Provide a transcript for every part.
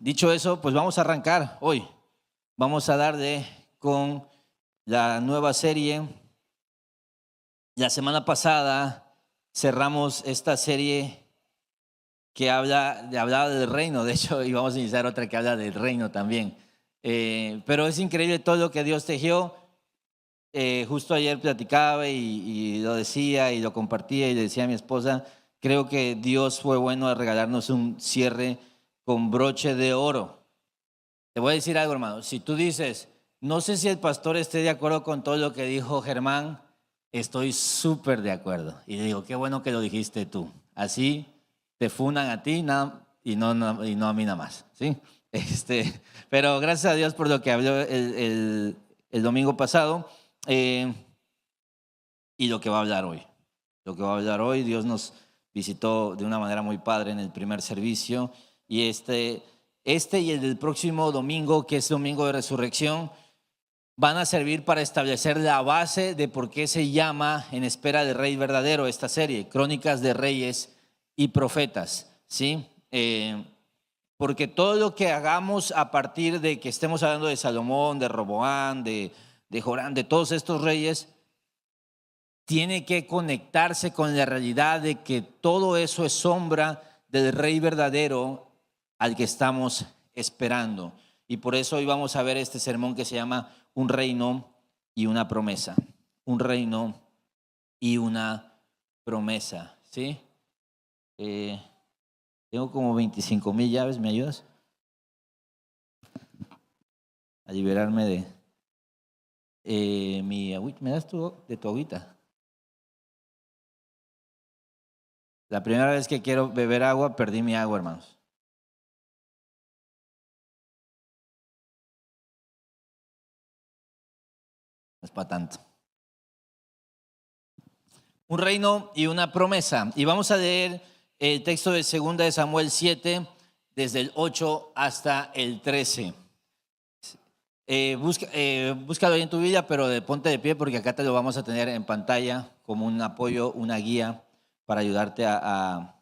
Dicho eso, pues vamos a arrancar hoy. Vamos a darle con la nueva serie. La semana pasada cerramos esta serie que hablaba del reino. De hecho, íbamos a iniciar otra que habla del reino también. Pero es increíble todo lo que Dios tejió. Justo ayer platicaba y lo decía y lo compartía y le decía a mi esposa, creo que Dios fue bueno de regalarnos un cierre con broche de oro. Te voy a decir algo, hermano. Si tú dices, no sé si el pastor esté de acuerdo con todo lo que dijo Germán, estoy súper de acuerdo. Y le digo, qué bueno que lo dijiste tú. Así te funan a ti y no a mí nada más, ¿sí? Pero gracias a Dios por lo que habló el domingo pasado y lo que va a hablar hoy. Lo que va a hablar hoy, Dios nos visitó de una manera muy padre en el primer servicio y este y el del próximo domingo, que es domingo de resurrección, van a servir para establecer la base de por qué se llama En Espera del Rey Verdadero esta serie, Crónicas de Reyes y Profetas, ¿sí? Porque todo lo que hagamos a partir de que estemos hablando de Salomón, de Roboán, de Jorán, de todos estos reyes, tiene que conectarse con la realidad de que todo eso es sombra del Rey verdadero al que estamos esperando. Y por eso hoy vamos a ver este sermón que se llama Un reino y una promesa. Un reino y una promesa, ¿sí? Tengo como 25,000 llaves, ¿me ayudas? A liberarme de mi agüita. ¿Me das de tu agüita? La primera vez que quiero beber agua, perdí mi agua, hermanos. No es para tanto. Un reino y una promesa. Y vamos a leer el texto de 2 de Samuel 7, desde el 8 hasta el 13. Búscalo ahí en tu Biblia, pero ponte de pie porque acá te lo vamos a tener en pantalla como un apoyo, una guía para ayudarte a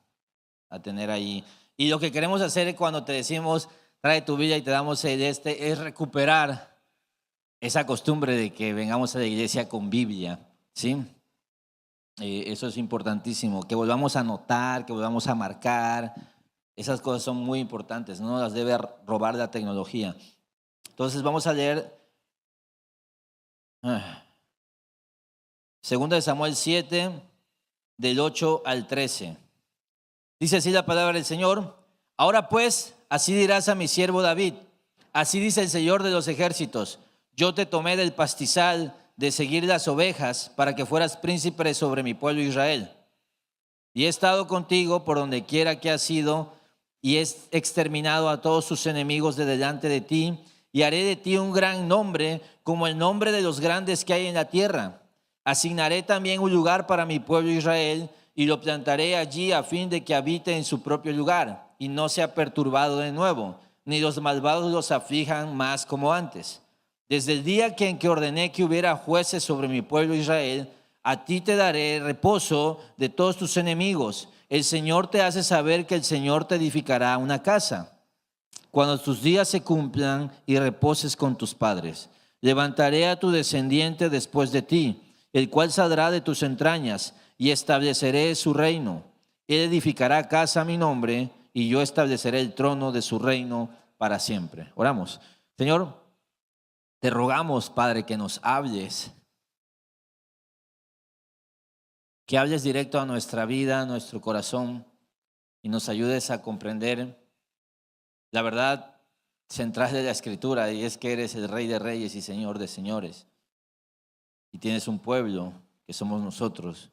tener ahí. Y lo que queremos hacer cuando te decimos, trae tu Biblia y te damos es recuperar esa costumbre de que vengamos a la iglesia con Biblia, ¿sí? Eso es importantísimo, que volvamos a anotar, que volvamos a marcar. Esas cosas son muy importantes, no nos las debe robar la tecnología. Entonces vamos a leer 2 de Samuel 7, del 8 al 13. Dice así la palabra del Señor. Ahora pues, así dirás a mi siervo David, así dice el Señor de los ejércitos, yo te tomé del pastizal de seguir las ovejas para que fueras príncipe sobre mi pueblo Israel. Y he estado contigo por donde quiera que has ido y he exterminado a todos tus enemigos de delante de ti y haré de ti un gran nombre como el nombre de los grandes que hay en la tierra. Asignaré también un lugar para mi pueblo Israel y lo plantaré allí a fin de que habite en su propio lugar y no sea perturbado de nuevo, ni los malvados los aflijan más como antes. Desde el día en que ordené que hubiera jueces sobre mi pueblo Israel, a ti te daré reposo de todos tus enemigos. El Señor te hace saber que el Señor te edificará una casa. Cuando tus días se cumplan y reposes con tus padres, levantaré a tu descendiente después de ti, el cual saldrá de tus entrañas, y estableceré su reino. Él edificará casa a mi nombre, y yo estableceré el trono de su reino para siempre. Oramos. Señor, te rogamos, Padre, que nos hables. Que hables directo a nuestra vida, a nuestro corazón, y nos ayudes a comprender la verdad central de la Escritura, y es que eres el Rey de Reyes y Señor de Señores. Y tienes un pueblo que somos nosotros.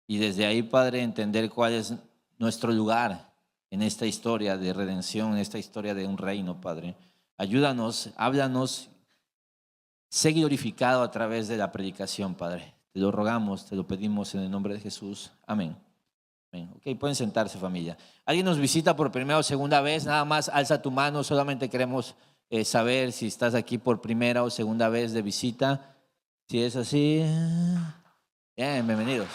Y desde ahí, Padre, entender cuál es nuestro lugar en esta historia de redención, en esta historia de un reino, Padre. Ayúdanos, háblanos, sé glorificado a través de la predicación, Padre. Te lo rogamos, te lo pedimos en el nombre de Jesús. Amén. Amén. Ok, pueden sentarse, familia. ¿Alguien nos visita por primera o segunda vez? Nada más alza tu mano, solamente queremos saber si estás aquí por primera o segunda vez de visita. Si es así, bien, bienvenidos.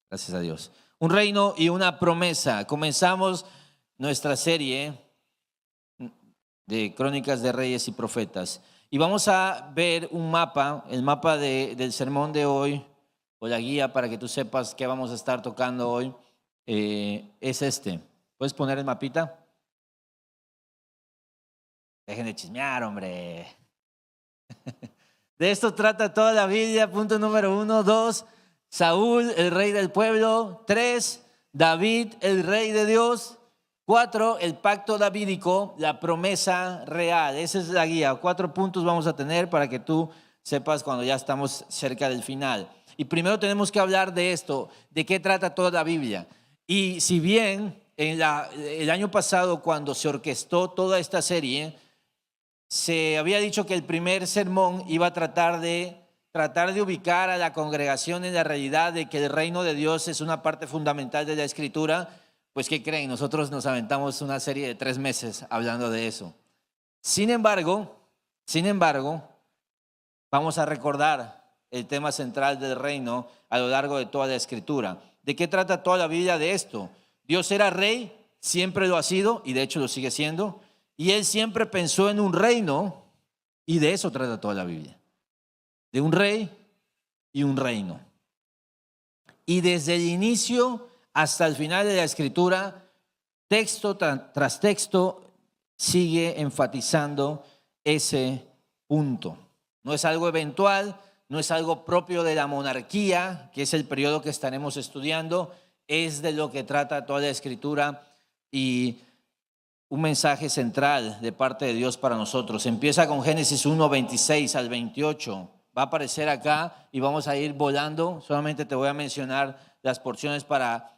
Gracias a Dios. Un reino y una promesa. Comenzamos nuestra serie de Crónicas de Reyes y Profetas. Y vamos a ver un mapa, el mapa del sermón de hoy, o la guía para que tú sepas qué vamos a estar tocando hoy, es este. ¿Puedes poner el mapita? Dejen de chismear, hombre. De esto trata toda la Biblia. Punto número 1. 2, Saúl, el rey del pueblo. 3, David, el rey de Dios. 4, el pacto davídico, la promesa real. Esa es la guía. 4 puntos vamos a tener para que tú sepas cuando ya estamos cerca del final. Y primero tenemos que hablar de esto, de qué trata toda la Biblia. Y si bien el año pasado, cuando se orquestó toda esta serie, se había dicho que el primer sermón iba a tratar de ubicar a la congregación en la realidad de que el reino de Dios es una parte fundamental de la Escritura. Pues, ¿qué creen? Nosotros nos aventamos una serie de 3 meses hablando de eso. Sin embargo, vamos a recordar el tema central del reino a lo largo de toda la Escritura. ¿De qué trata toda la Biblia de esto? Dios era rey, siempre lo ha sido y de hecho lo sigue siendo. Y Él siempre pensó en un reino y de eso trata toda la Biblia. De un rey y un reino. Y desde el inicio hasta el final de la Escritura, texto tras texto, sigue enfatizando ese punto. No es algo eventual, no es algo propio de la monarquía, que es el periodo que estaremos estudiando, es de lo que trata toda la Escritura y un mensaje central de parte de Dios para nosotros. Empieza con Génesis 1, 26 al 28. Va a aparecer acá y vamos a ir volando. Solamente te voy a mencionar las porciones para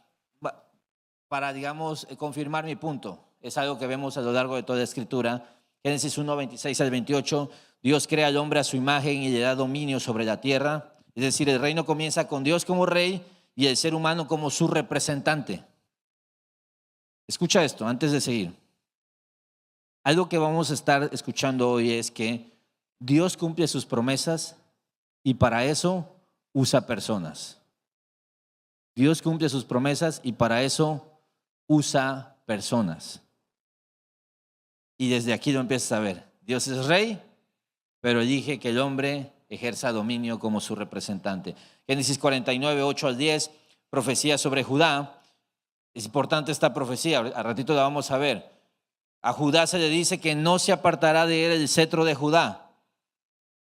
digamos, confirmar mi punto. Es algo que vemos a lo largo de toda la Escritura. Génesis 1, 26 al 28. Dios crea al hombre a su imagen y le da dominio sobre la tierra. Es decir, el reino comienza con Dios como rey y el ser humano como su representante. Escucha esto antes de seguir. Algo que vamos a estar escuchando hoy es que Dios cumple sus promesas y para eso usa personas. Dios cumple sus promesas y para eso usa personas. Y desde aquí lo empiezas a ver. Dios es rey, pero elige que el hombre ejerza dominio como su representante. Génesis 49, 8 al 10, profecía sobre Judá. Es importante esta profecía, al ratito la vamos a ver. A Judá se le dice que no se apartará de él el cetro de Judá.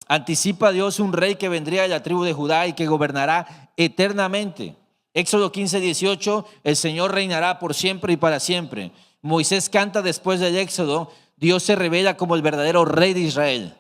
Anticipa a Dios un rey que vendría de la tribu de Judá y que gobernará eternamente. Éxodo 15, 18, el Señor reinará por siempre y para siempre. Moisés canta después del Éxodo, Dios se revela como el verdadero rey de Israel.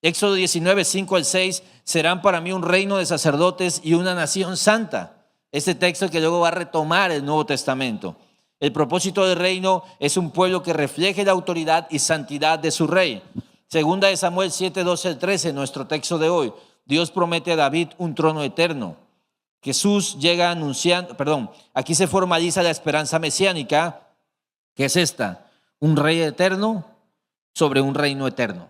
Éxodo 19, 5 al 6, serán para mí un reino de sacerdotes y una nación santa. Este texto que luego va a retomar el Nuevo Testamento. El propósito del reino es un pueblo que refleje la autoridad y santidad de su rey. Segunda de Samuel 7, 12 al 13, nuestro texto de hoy. Dios promete a David un trono eterno. Jesús llega anunciando, aquí se formaliza la esperanza mesiánica, que es esta, un rey eterno sobre un reino eterno.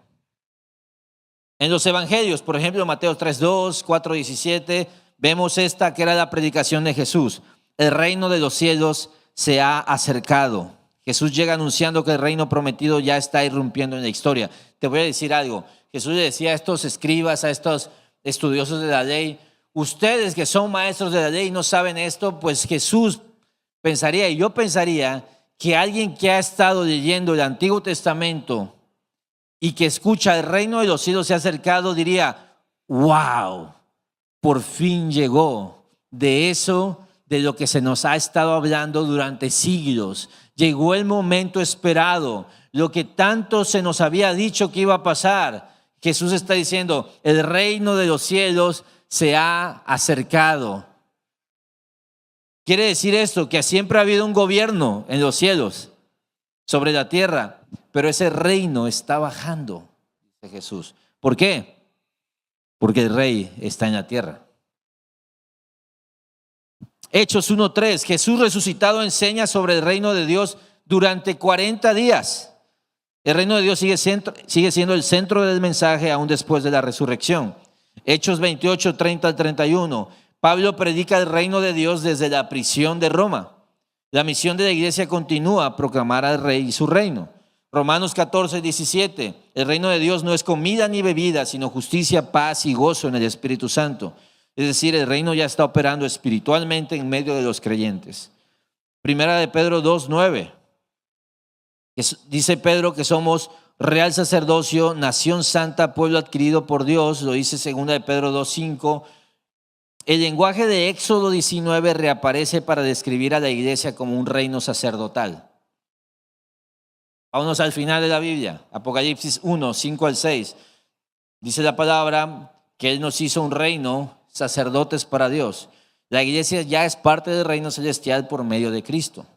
En los evangelios, por ejemplo, Mateo 3:2, 4:17, vemos esta que era la predicación de Jesús. El reino de los cielos se ha acercado. Jesús llega anunciando que el reino prometido ya está irrumpiendo en la historia. Te voy a decir algo. Jesús le decía a estos escribas, a estos estudiosos de la ley, ustedes que son maestros de la ley no saben esto. Pues Jesús pensaría, y yo pensaría, que alguien que ha estado leyendo el Antiguo Testamento y que escucha el reino de los cielos se ha acercado, diría, wow, por fin llegó. De eso, de lo que se nos ha estado hablando durante siglos. Llegó el momento esperado, lo que tanto se nos había dicho que iba a pasar. Jesús está diciendo, el reino de los cielos se ha acercado. Quiere decir esto, que siempre ha habido un gobierno en los cielos, sobre la tierra, pero ese reino está bajando, dice Jesús. ¿Por qué? Porque el rey está en la tierra. Hechos 1:3, Jesús resucitado enseña sobre el reino de Dios durante 40 días. El reino de Dios sigue siendo el centro del mensaje aún después de la resurrección. Hechos 28, 30 al 31. Pablo predica el reino de Dios desde la prisión de Roma. La misión de la iglesia continúa a proclamar al rey y su reino. Romanos 14, 17. El reino de Dios no es comida ni bebida, sino justicia, paz y gozo en el Espíritu Santo. Es decir, el reino ya está operando espiritualmente en medio de los creyentes. Primera de Pedro 2, 9. Dice Pedro que somos real sacerdocio, nación santa, pueblo adquirido por Dios. Lo dice segunda de Pedro 2, 5. El lenguaje de Éxodo 19 reaparece para describir a la iglesia como un reino sacerdotal. Vámonos al final de la Biblia, Apocalipsis 1, 5 al 6. Dice la palabra que Él nos hizo un reino, sacerdotes para Dios. La iglesia ya es parte del reino celestial por medio de Cristo.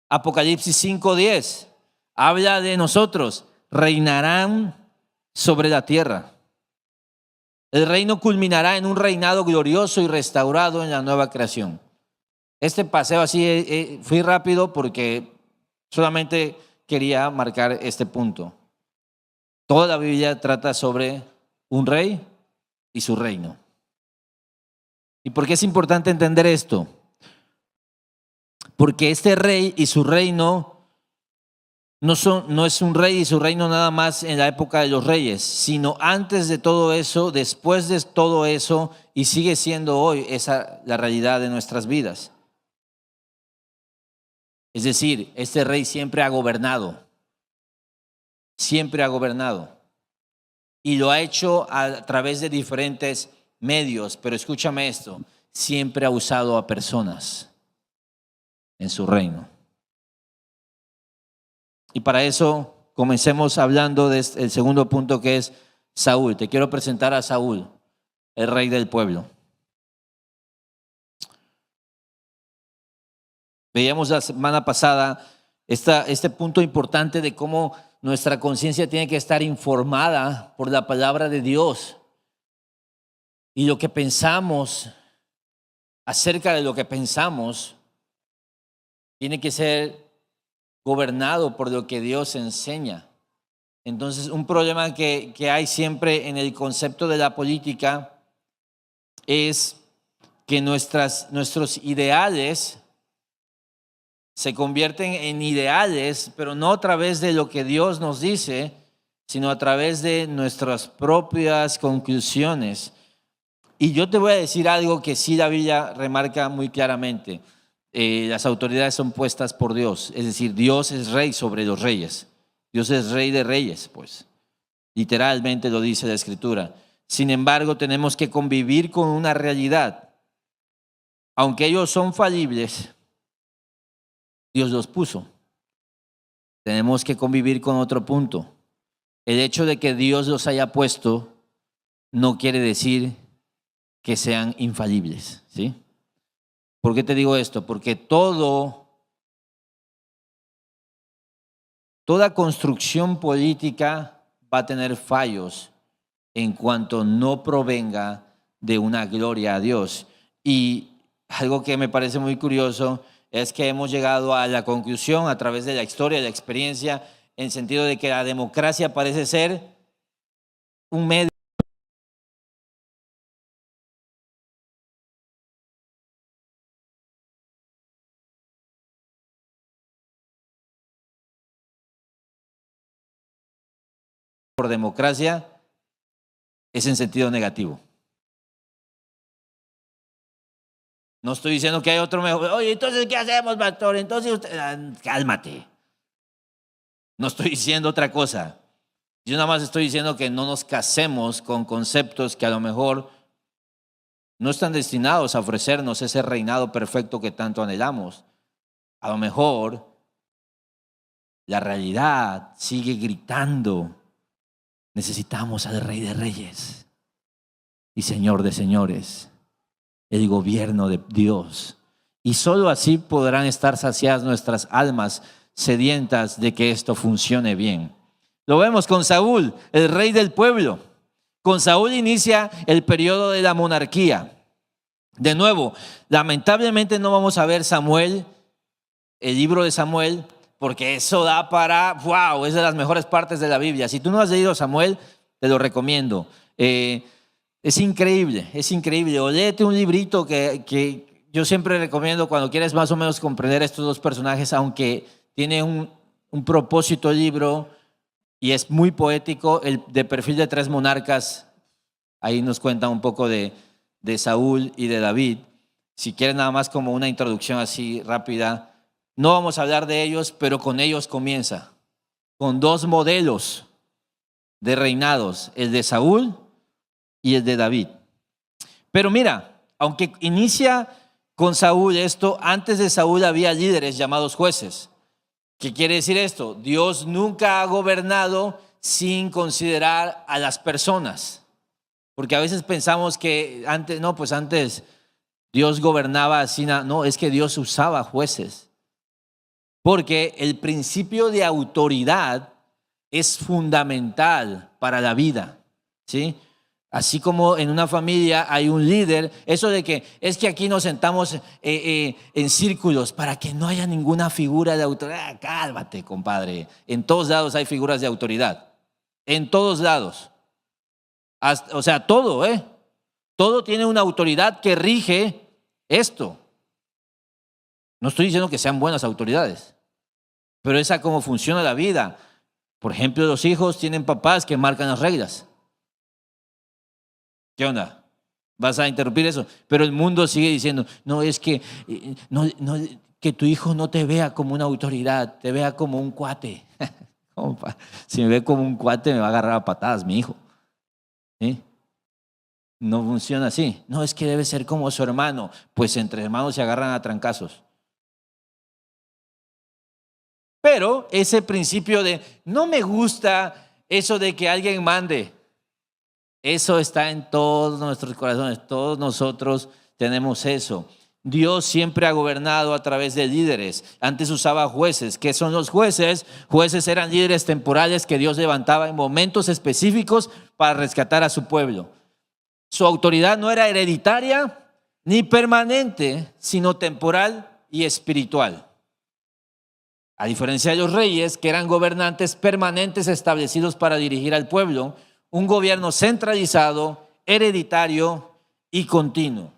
Apocalipsis 5, 10 habla de nosotros, reinarán sobre la tierra. El reino culminará en un reinado glorioso y restaurado en la nueva creación. Este paseo así fui rápido porque solamente quería marcar este punto. Toda la Biblia trata sobre un rey y su reino. ¿Y por qué es importante entender esto? Porque este rey y su reino no es un rey y su reino nada más en la época de los reyes, sino antes de todo eso, después de todo eso, y sigue siendo hoy esa la realidad de nuestras vidas. Es decir, este rey siempre ha gobernado, y lo ha hecho a través de diferentes medios, pero escúchame esto, siempre ha usado a personas en su reino. Y para eso comencemos hablando del segundo punto, que es Saúl. Te quiero presentar a Saúl, el rey del pueblo. Veíamos la semana pasada este punto importante de cómo nuestra conciencia tiene que estar informada por la palabra de Dios. Y lo que pensamos, acerca de lo que pensamos, tiene que ser gobernado por lo que Dios enseña. Entonces, un problema que hay siempre en el concepto de la política es que nuestros ideales se convierten en ideales, pero no a través de lo que Dios nos dice, sino a través de nuestras propias conclusiones. Y yo te voy a decir algo que sí la Biblia remarca muy claramente. Las autoridades son puestas por Dios, es decir, Dios es rey sobre los reyes. Dios es rey de reyes, pues. Literalmente lo dice la Escritura. Sin embargo, tenemos que convivir con una realidad. Aunque ellos son falibles, Dios los puso. Tenemos que convivir con otro punto. El hecho de que Dios los haya puesto no quiere decir que sean infalibles, ¿sí? ¿Por qué te digo esto? Porque toda construcción política va a tener fallos en cuanto no provenga de una gloria a Dios. Y algo que me parece muy curioso es que hemos llegado a la conclusión a través de la historia, de la experiencia, en el sentido de que la democracia parece ser un medio por democracia, es en sentido negativo. No estoy diciendo que hay otro mejor. Oye, entonces, ¿qué hacemos, pastor? Entonces, cálmate. No estoy diciendo otra cosa. Yo nada más estoy diciendo que no nos casemos con conceptos que a lo mejor no están destinados a ofrecernos ese reinado perfecto que tanto anhelamos. A lo mejor la realidad sigue gritando: necesitamos al Rey de Reyes y Señor de Señores, el gobierno de Dios. Y solo así podrán estar saciadas nuestras almas sedientas de que esto funcione bien. Lo vemos con Saúl, el rey del pueblo. Con Saúl inicia el periodo de la monarquía. De nuevo, lamentablemente no vamos a ver Samuel, el libro de Samuel, porque eso da para, es de las mejores partes de la Biblia. Si tú no has leído Samuel, te lo recomiendo. Es increíble, es increíble. O léete un librito que yo siempre recomiendo cuando quieres más o menos comprender estos dos personajes, aunque tiene un propósito el libro y es muy poético, el de Perfil de tres monarcas. Ahí nos cuenta un poco de Saúl y de David. Si quieren nada más como una introducción así rápida, no vamos a hablar de ellos, pero con ellos comienza, con dos modelos de reinados, el de Saúl y el de David. Pero mira, aunque inicia con Saúl esto, antes de Saúl había líderes llamados jueces. ¿Qué quiere decir esto? Dios nunca ha gobernado sin considerar a las personas. Porque a veces pensamos que antes Dios gobernaba así. No, es que Dios usaba jueces. Porque el principio de autoridad es fundamental para la vida, ¿sí? Así como en una familia hay un líder, eso de que es que aquí nos sentamos en círculos para que no haya ninguna figura de autoridad. Cálmate, compadre. En todos lados hay figuras de autoridad. En todos lados. O sea, todo, todo tiene una autoridad que rige esto. No estoy diciendo que sean buenas autoridades, pero esa es cómo funciona la vida. Por ejemplo, los hijos tienen papás que marcan las reglas. ¿Qué onda? ¿Vas a interrumpir eso? Pero el mundo sigue diciendo, no, es que, que tu hijo no te vea como una autoridad, te vea como un cuate. Si me ve como un cuate me va a agarrar a patadas mi hijo. ¿Sí? No funciona así. No, es que debe ser como su hermano. Pues entre hermanos se agarran a trancazos. Pero ese principio de, no me gusta eso de que alguien mande. Eso está en todos nuestros corazones, todos nosotros tenemos eso. Dios siempre ha gobernado a través de líderes. Antes usaba jueces. ¿Qué son los jueces? Jueces eran líderes temporales que Dios levantaba en momentos específicos para rescatar a su pueblo. Su autoridad no era hereditaria ni permanente, sino temporal y espiritual. A diferencia de los reyes, que eran gobernantes permanentes establecidos para dirigir al pueblo, un gobierno centralizado, hereditario y continuo.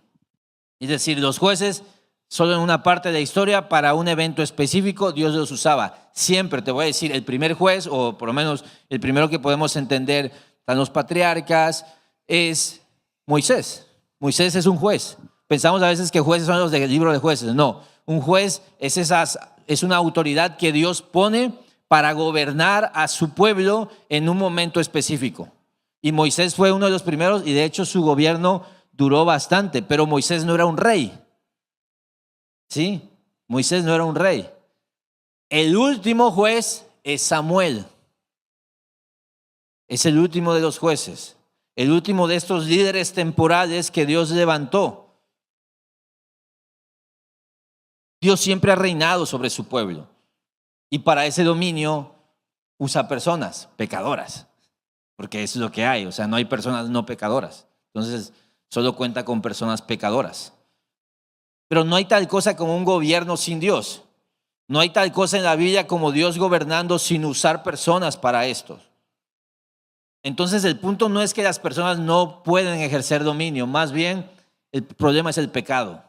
Es decir, los jueces solo en una parte de la historia para un evento específico Dios los usaba. Siempre te voy a decir, el primer juez, o por lo menos el primero que podemos entender, están los patriarcas, es Moisés. Moisés es un juez. Pensamos a veces que jueces son los del libro de jueces. No, un juez es una autoridad que Dios pone para gobernar a su pueblo en un momento específico. Y Moisés fue uno de los primeros y de hecho su gobierno duró bastante, pero Moisés no era un rey. ¿Sí? Moisés no era un rey. El último juez es Samuel. Es el último de los jueces. El último de estos líderes temporales que Dios levantó. Dios siempre ha reinado sobre su pueblo. Y para ese dominio usa personas pecadoras. Porque eso es lo que hay, o sea, no hay personas no pecadoras. Entonces, solo cuenta con personas pecadoras. Pero no hay tal cosa como un gobierno sin Dios. No hay tal cosa en la Biblia como Dios gobernando sin usar personas para esto. Entonces, el punto no es que las personas no pueden ejercer dominio, más bien el problema es el pecado.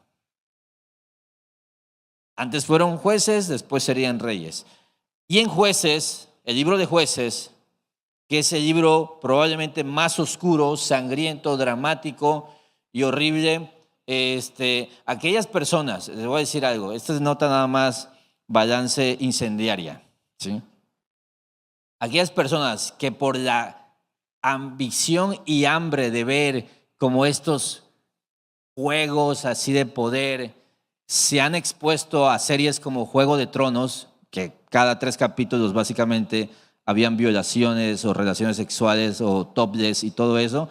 Antes fueron jueces, después serían reyes. Y en Jueces, el libro de Jueces, que es el libro probablemente más oscuro, sangriento, dramático y horrible. Aquellas personas, les voy a decir algo, esta es nota nada más balance incendiaria, ¿sí? Aquellas personas que por la ambición y hambre de ver como estos juegos así de poder se han expuesto a series como Juego de Tronos, que cada 3 capítulos básicamente habían violaciones o relaciones sexuales o topless y todo eso.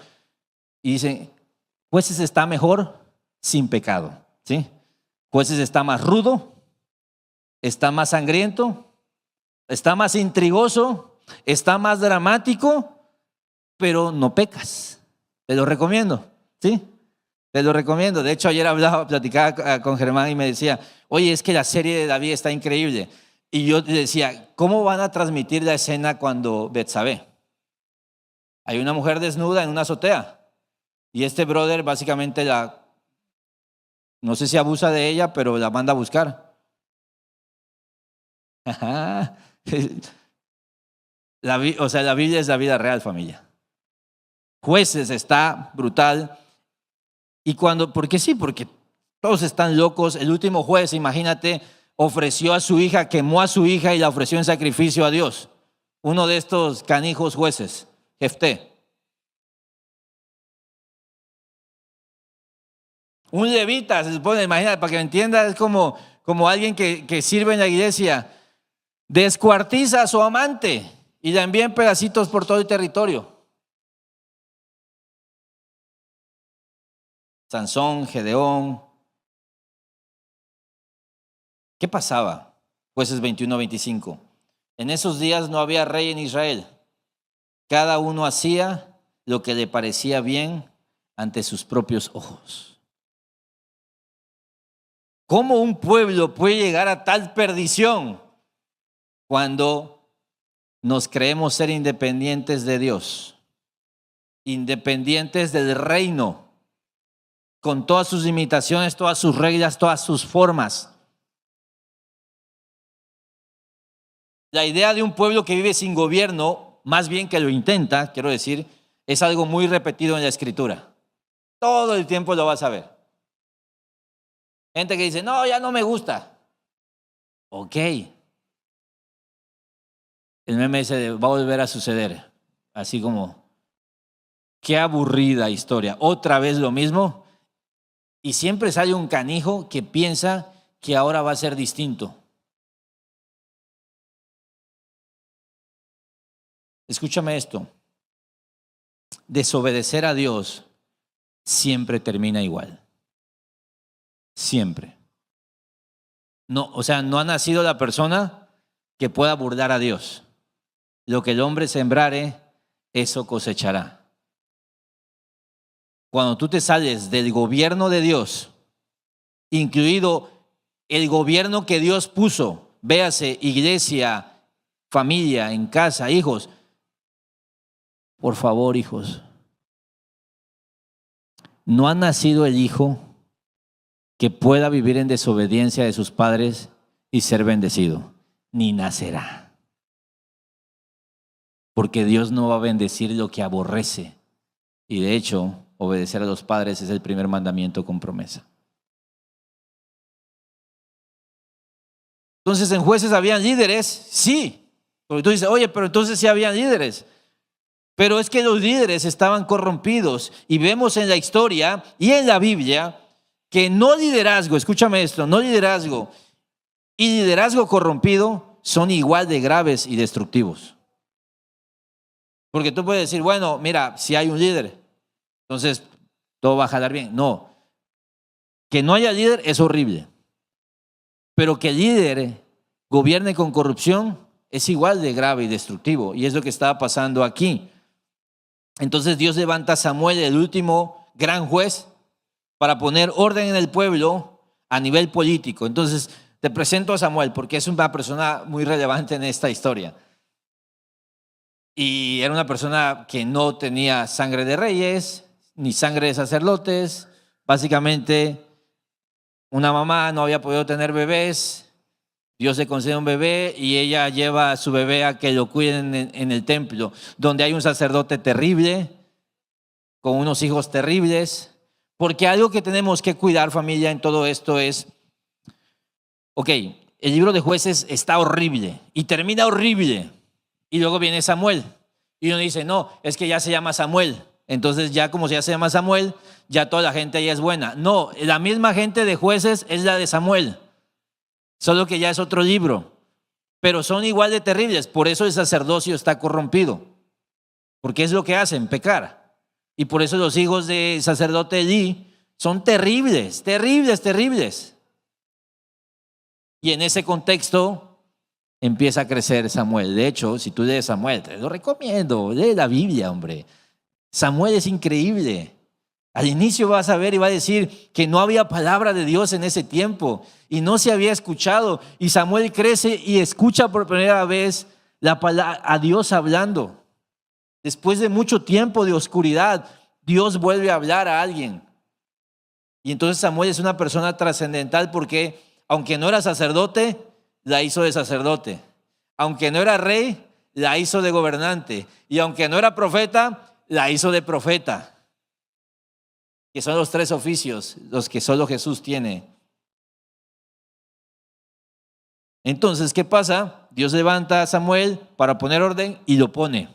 Y dicen, Jueces está mejor sin pecado, ¿sí? Jueces está más rudo, está más sangriento, está más intrigoso, está más dramático, pero no pecas. Te lo recomiendo, ¿sí? Te lo recomiendo. De hecho, ayer platicaba con Germán y me decía, oye, es que la serie de David está increíble. Y yo le decía, ¿cómo van a transmitir la escena cuando Betsabé? Hay una mujer desnuda en una azotea. Y este brother básicamente no sé si abusa de ella, pero la manda a buscar. O sea, la Biblia es la vida real, familia. Jueces está brutal. Y porque sí, porque todos están locos. El último juez, imagínate, ofreció a su hija, quemó a su hija y la ofreció en sacrificio a Dios. Uno de estos canijos jueces, Jefté. Un levita, se supone, imagínate, para que me entiendas, es como alguien que sirve en la iglesia. Descuartiza a su amante y la envía en pedacitos por todo el territorio. Sansón, Gedeón. ¿Qué pasaba? Jueces 21-25. En esos días no había rey en Israel. Cada uno hacía lo que le parecía bien ante sus propios ojos. ¿Cómo un pueblo puede llegar a tal perdición cuando nos creemos ser independientes de Dios, independientes del reino, con todas sus limitaciones, todas sus reglas, todas sus formas? La idea de un pueblo que vive sin gobierno, más bien que lo intenta, quiero decir, es algo muy repetido en la Escritura. Todo el tiempo lo vas a ver. Gente que dice, no, ya no me gusta. Ok. El meme dice, va a volver a suceder. Así como, qué aburrida historia. Otra vez lo mismo. Y siempre sale un canijo que piensa que ahora va a ser distinto. Escúchame esto. Desobedecer a Dios siempre termina igual. Siempre. No, o sea, no ha nacido la persona que pueda burlar a Dios. Lo que el hombre sembrare, eso cosechará. Cuando tú te sales del gobierno de Dios, incluido el gobierno que Dios puso, véase iglesia, familia, en casa, hijos. Por favor, hijos, no ha nacido el hijo que pueda vivir en desobediencia de sus padres y ser bendecido, ni nacerá. Porque Dios no va a bendecir lo que aborrece. Y de hecho, obedecer a los padres es el primer mandamiento con promesa. Entonces, ¿en jueces habían líderes? Sí. Porque tú dices, oye, pero entonces sí habían líderes. Pero es que los líderes estaban corrompidos. Y vemos en la historia y en la Biblia que no liderazgo, escúchame esto, no liderazgo y liderazgo corrompido son igual de graves y destructivos. Porque tú puedes decir, bueno, mira, si hay un líder, entonces todo va a jalar bien. No, que no haya líder es horrible. Pero que el líder gobierne con corrupción es igual de grave y destructivo. Y es lo que estaba pasando aquí. Entonces Dios levanta a Samuel, el último gran juez, para poner orden en el pueblo a nivel político. Entonces te presento a Samuel porque es una persona muy relevante en esta historia. Y era una persona que no tenía sangre de reyes, ni sangre de sacerdotes. Básicamente, una mamá no había podido tener bebés. Dios le concede un bebé y ella lleva a su bebé a que lo cuiden en el templo, donde hay un sacerdote terrible, con unos hijos terribles. Porque algo que tenemos que cuidar, familia, en todo esto es, ok, el libro de Jueces está horrible y termina horrible. Y luego viene Samuel. Y uno dice, no, es que ya se llama Samuel. Entonces ya como ya se llama Samuel, ya toda la gente ahí es buena. No, la misma gente de Jueces es la de Samuel. Solo que ya es otro libro. Pero son igual de terribles. Por eso el sacerdocio está corrompido. Porque es lo que hacen, pecar. Y por eso los hijos del sacerdote Elí son terribles, terribles, terribles. Y en ese contexto empieza a crecer Samuel. De hecho, si tú lees Samuel, te lo recomiendo, lee la Biblia, hombre. Samuel es increíble. Al inicio vas a ver y va a decir que no había palabra de Dios en ese tiempo y no se había escuchado. Y Samuel crece y escucha por primera vez la palabra, a Dios hablando. Después de mucho tiempo de oscuridad, Dios vuelve a hablar a alguien. Y entonces Samuel es una persona trascendental porque aunque no era sacerdote, la hizo de sacerdote. Aunque no era rey, la hizo de gobernante. Y aunque no era profeta, la hizo de profeta. Que son los 3 oficios, los que solo Jesús tiene. Entonces, ¿qué pasa? Dios levanta a Samuel para poner orden y lo pone.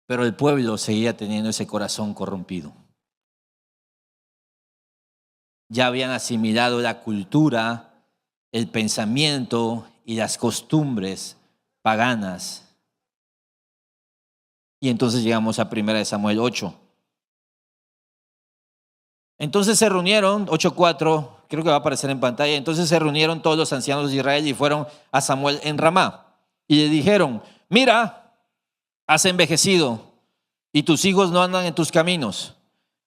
Pero el pueblo seguía teniendo ese corazón corrompido. Ya habían asimilado la cultura, el pensamiento y las costumbres paganas. Y entonces llegamos a 1 Samuel 8. Entonces se reunieron, 8:4, creo que va a aparecer en pantalla. Entonces se reunieron todos los ancianos de Israel y fueron a Samuel en Ramá. Y le dijeron: mira, has envejecido y tus hijos no andan en tus caminos.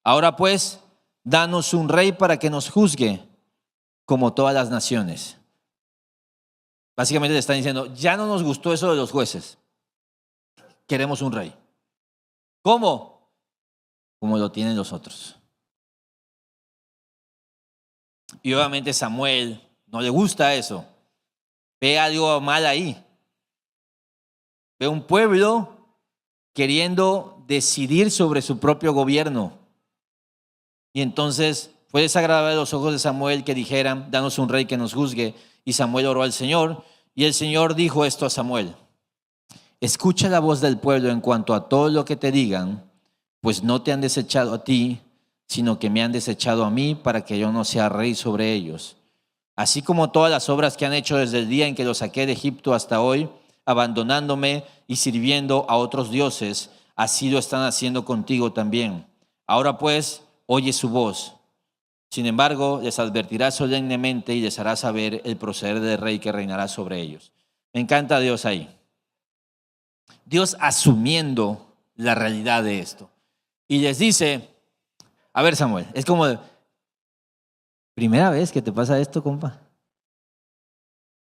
Ahora pues, danos un rey para que nos juzgue como todas las naciones. Básicamente le están diciendo: ya no nos gustó eso de los jueces. Queremos un rey. ¿Cómo? Como lo tienen los otros. Y obviamente Samuel no le gusta eso. Ve algo mal ahí. Ve un pueblo queriendo decidir sobre su propio gobierno. Y entonces fue desagradable a los ojos de Samuel que dijeran: danos un rey que nos juzgue. Y Samuel oró al Señor. Y el Señor dijo esto a Samuel: escucha la voz del pueblo en cuanto a todo lo que te digan, pues no te han desechado a ti, sino que me han desechado a mí para que yo no sea rey sobre ellos. Así como todas las obras que han hecho desde el día en que los saqué de Egipto hasta hoy, abandonándome y sirviendo a otros dioses, así lo están haciendo contigo también. Ahora pues, oye su voz. Sin embargo, les advertirá solemnemente y les hará saber el proceder del rey que reinará sobre ellos. Me encanta Dios ahí. Dios asumiendo la realidad de esto. Y les dice: a ver, Samuel, es como primera vez que te pasa esto, compa.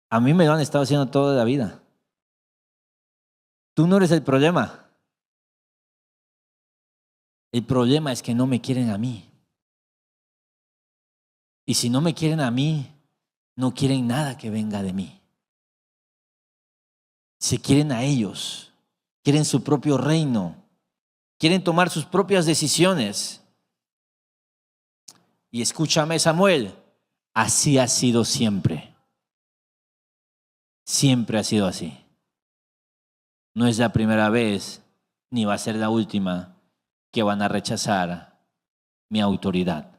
A mí me lo han estado haciendo toda la vida. Tú no eres el problema. El problema es que no me quieren a mí. Y si no me quieren a mí, no quieren nada que venga de mí. Se quieren a ellos. Quieren su propio reino. Quieren tomar sus propias decisiones. Y escúchame, Samuel, así ha sido siempre. Siempre ha sido así. No es la primera vez, ni va a ser la última, que van a rechazar mi autoridad.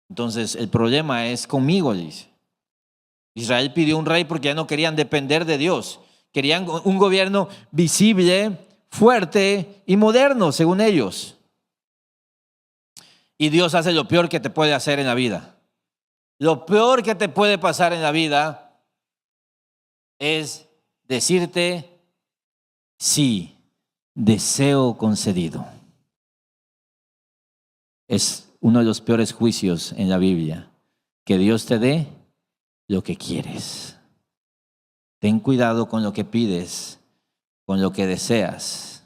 Entonces, el problema es conmigo, dice. Israel pidió un rey porque ya no querían depender de Dios. Querían un gobierno visible, fuerte y moderno, según ellos. Y Dios hace lo peor que te puede hacer en la vida. Lo peor que te puede pasar en la vida es decirte: sí, deseo concedido. Es uno de los peores juicios en la Biblia. Que Dios te dé lo que quieres. Ten cuidado con lo que pides, con lo que deseas.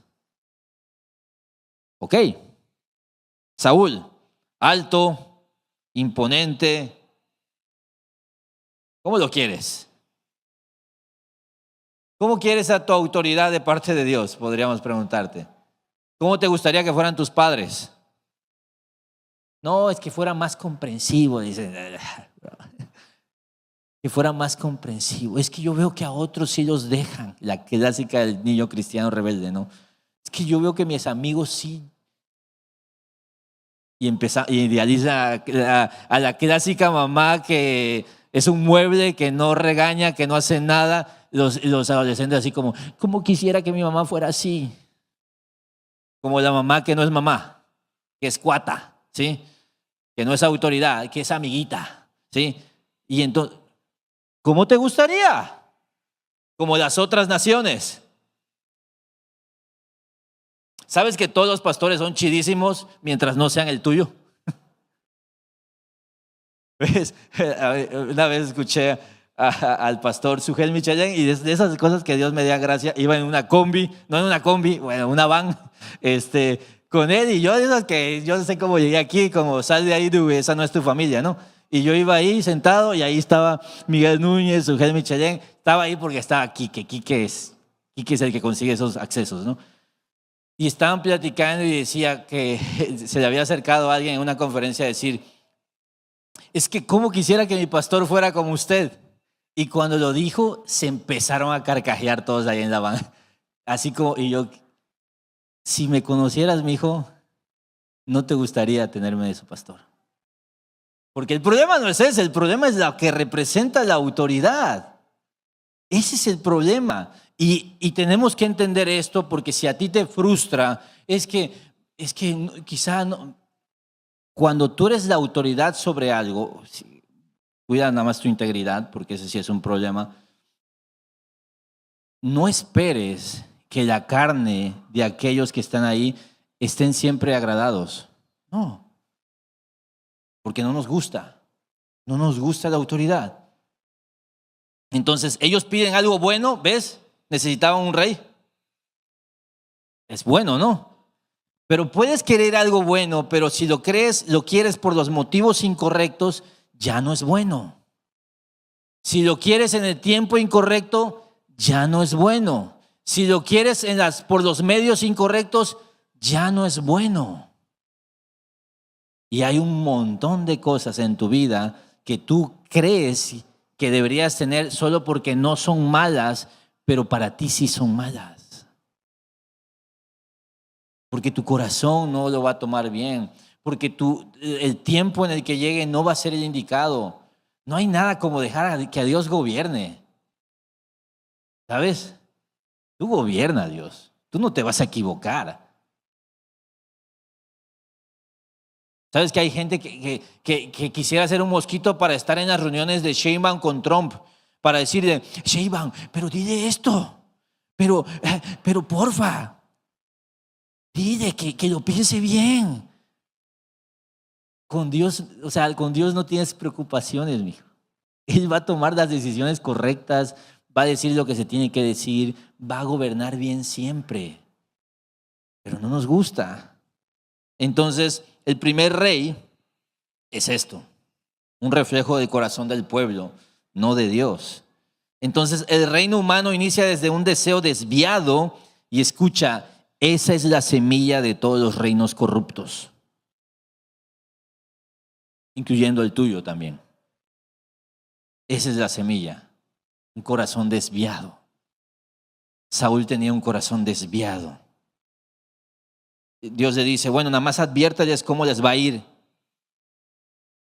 ¿Ok? Saúl, alto, imponente. ¿Cómo lo quieres? ¿Cómo quieres a tu autoridad de parte de Dios? Podríamos preguntarte. ¿Cómo te gustaría que fueran tus padres? No, es que fuera más comprensivo, dice. Que fuera más comprensivo. Es que yo veo que a otros sí los dejan. La clásica del niño cristiano rebelde, ¿no? Es que yo veo que mis amigos sí. Y idealiza a la clásica mamá que es un mueble, que no regaña, que no hace nada. Los adolescentes así como: ¿cómo quisiera que mi mamá fuera así? Como la mamá que no es mamá, que es cuata, ¿sí? Que no es autoridad, que es amiguita, ¿sí? Y entonces, ¿cómo te gustaría? Como las otras naciones. ¿Sabes que todos los pastores son chidísimos mientras no sean el tuyo? ¿Ves? Una vez escuché al pastor Sujel Michelén, y de esas cosas que Dios me da gracia, iba en una combi, no en una combi, bueno, una van, con él, y yo de esas que yo no sé cómo llegué aquí, como sal de ahí, esa no es tu familia, ¿no? Y yo iba ahí sentado y ahí estaba Miguel Núñez, Sujel Michelén, estaba ahí porque estaba Quique es el que consigue esos accesos, ¿no? Y estaban platicando y decía que se le había acercado a alguien en una conferencia a decir, es que cómo quisiera que mi pastor fuera como usted. Y cuando lo dijo, se empezaron a carcajear todos ahí en la van. Así como, y yo, si me conocieras, mi hijo, no te gustaría tenerme de su pastor. Porque el problema no es ese, el problema es lo que representa la autoridad. Ese es el problema. Y tenemos que entender esto, porque si a ti te frustra, es que quizá no, cuando tú eres la autoridad sobre algo, cuida nada más tu integridad, porque ese sí es un problema. No esperes que la carne de aquellos que están ahí estén siempre agradados. No, porque no nos gusta la autoridad. Entonces, ellos piden algo bueno, ¿ves? Necesitaban un rey. Es bueno, ¿no? Pero puedes querer algo bueno, pero si lo quieres por los motivos incorrectos, ya no es bueno. Si lo quieres en el tiempo incorrecto, ya no es bueno. Si lo quieres por los medios incorrectos, ya no es bueno. Y hay un montón de cosas en tu vida que tú crees que deberías tener solo porque no son malas, pero para ti sí son malas. Porque tu corazón no lo va a tomar bien, porque el tiempo en el que llegue no va a ser el indicado. No hay nada como dejar que a Dios gobierne. ¿Sabes? Tú gobierna a Dios. Tú no te vas a equivocar. ¿Sabes que hay gente que quisiera ser un mosquito para estar en las reuniones de Sheinbaum con Trump? Para decirle, Sheinbaum, pero dile esto. Pero porfa. Dile que lo piense bien. Con Dios, o sea, con Dios no tienes preocupaciones, mijo. Él va a tomar las decisiones correctas, va a decir lo que se tiene que decir, va a gobernar bien siempre. Pero no nos gusta. Entonces, el primer rey es esto, un reflejo del corazón del pueblo, no de Dios. Entonces, el reino humano inicia desde un deseo desviado y escucha, esa es la semilla de todos los reinos corruptos, incluyendo el tuyo también. Esa es la semilla, un corazón desviado. Saúl tenía un corazón desviado. Dios le dice, bueno, nada más adviértales cómo les va a ir.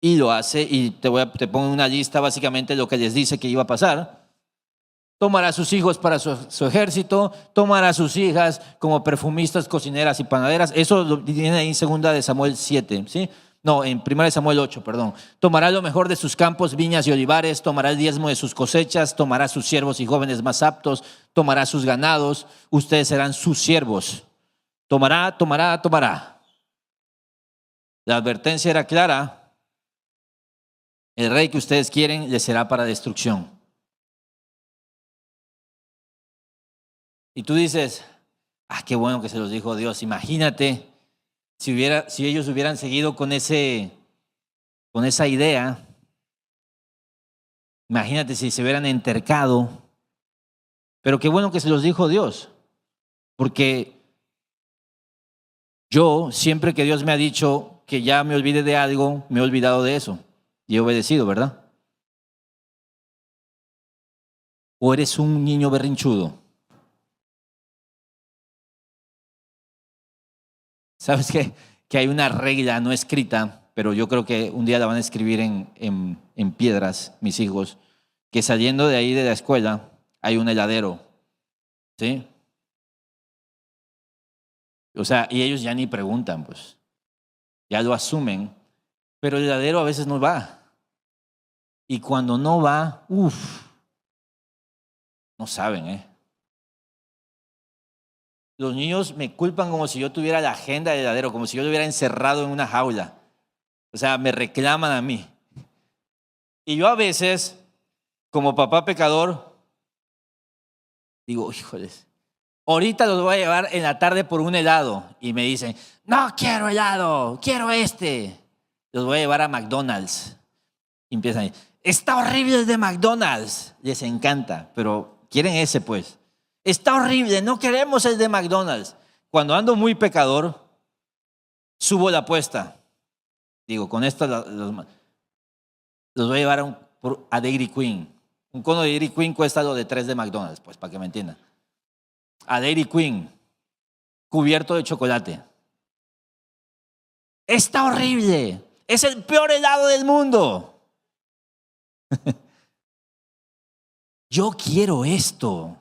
Y lo hace, y te pongo en una lista básicamente lo que les dice que iba a pasar. Tomará a sus hijos para su ejército, tomará a sus hijas como perfumistas, cocineras y panaderas. Eso lo tiene ahí en 2 de Samuel 7, ¿sí? No, en 1 de Samuel 8, perdón. Tomará lo mejor de sus campos, viñas y olivares, tomará el diezmo de sus cosechas, tomará sus siervos y jóvenes más aptos, tomará sus ganados, ustedes serán sus siervos. Tomará. La advertencia era clara. El rey que ustedes quieren les será para destrucción. Y tú dices, qué bueno que se los dijo Dios. Imagínate si ellos hubieran seguido con esa idea. Imagínate si se hubieran entercado. Pero qué bueno que se los dijo Dios. Porque yo, siempre que Dios me ha dicho que ya me olvide de algo, me he olvidado de eso. Y he obedecido, ¿verdad? ¿O eres un niño berrinchudo? ¿Sabes que hay una regla no escrita, pero yo creo que un día la van a escribir en piedras, mis hijos, que saliendo de ahí de la escuela hay un heladero, ¿sí? O sea, y ellos ya ni preguntan, pues, ya lo asumen, pero el heladero a veces no va. Y cuando no va, no saben, Los niños me culpan como si yo tuviera la agenda del heladero, como si yo lo hubiera encerrado en una jaula. O sea, me reclaman a mí. Y yo a veces como papá pecador, digo, híjoles, ahorita los voy a llevar en la tarde por un helado. Y me dicen, no quiero helado, quiero este. Los voy a llevar a McDonald's. Y empiezan a decir, está horrible el de McDonald's. Les encanta, pero quieren ese pues. Está horrible, no queremos el de McDonald's. Cuando ando muy pecador, subo la apuesta. Digo, con esto los voy a llevar a Dairy Queen. Un cono de Dairy Queen cuesta lo de 3 de McDonald's, pues, para que me entiendan. A Dairy Queen, cubierto de chocolate. Está horrible. Es el peor helado del mundo. Yo quiero esto.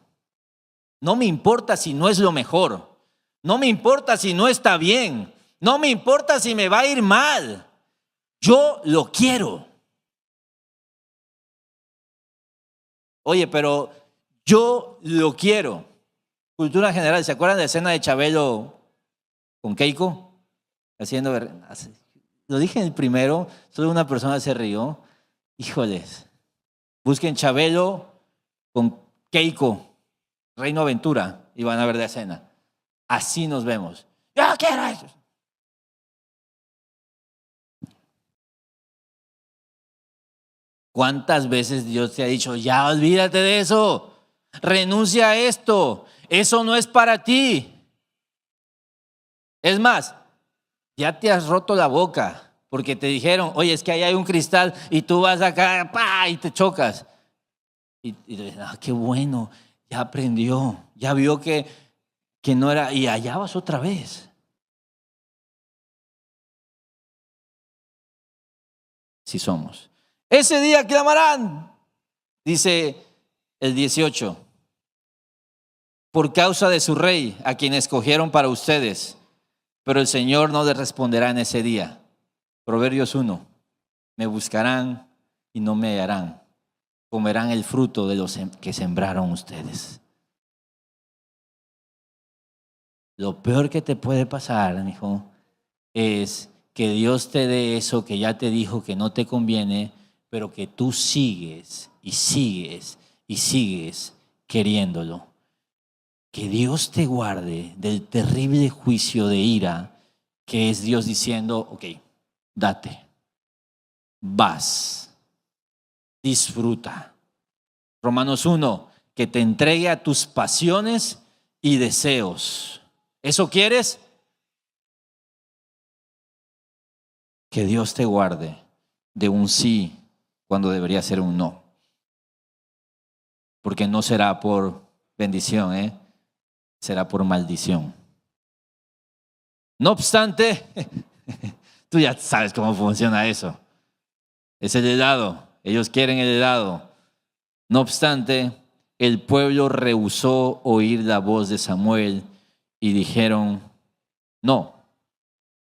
No me importa si no es lo mejor. No me importa si no está bien. No me importa si me va a ir mal. Yo lo quiero. Oye, pero yo lo quiero. Cultura general, ¿se acuerdan de la escena de Chabelo con Keiko? Lo dije en el primero, solo una persona se rió. Híjoles, busquen Chabelo con Keiko, Reino Aventura, y van a ver la escena. Así nos vemos. Yo quiero eso. ¿Cuántas veces Dios te ha dicho, ya olvídate de eso, renuncia a esto, eso no es para ti? Es más, ya te has roto la boca porque te dijeron, oye, es que ahí hay un cristal y tú vas acá, ¡pah!, y te chocas. Y dices, qué bueno, ya aprendió, ya vio que no era, y allá vas otra vez. Sí somos. Ese día clamarán, dice el 18, por causa de su rey, a quien escogieron para ustedes, pero el Señor no les responderá en ese día. Proverbios 1, me buscarán y no me hallarán, comerán el fruto de los que sembraron ustedes. Lo peor que te puede pasar, mijo, es que Dios te dé eso que ya te dijo que no te conviene, pero que tú sigues y sigues y sigues queriéndolo. Que Dios te guarde del terrible juicio de ira, que es Dios diciendo, ok, date, vas, disfruta. Romanos 1, que te entregue a tus pasiones y deseos. ¿Eso quieres? Que Dios te guarde de un sí cuando debería ser un no. Porque no será por bendición, será por maldición. No obstante, tú ya sabes cómo funciona eso. Es el helado. Ellos quieren el helado. No obstante, el pueblo rehusó oír la voz de Samuel y dijeron, no,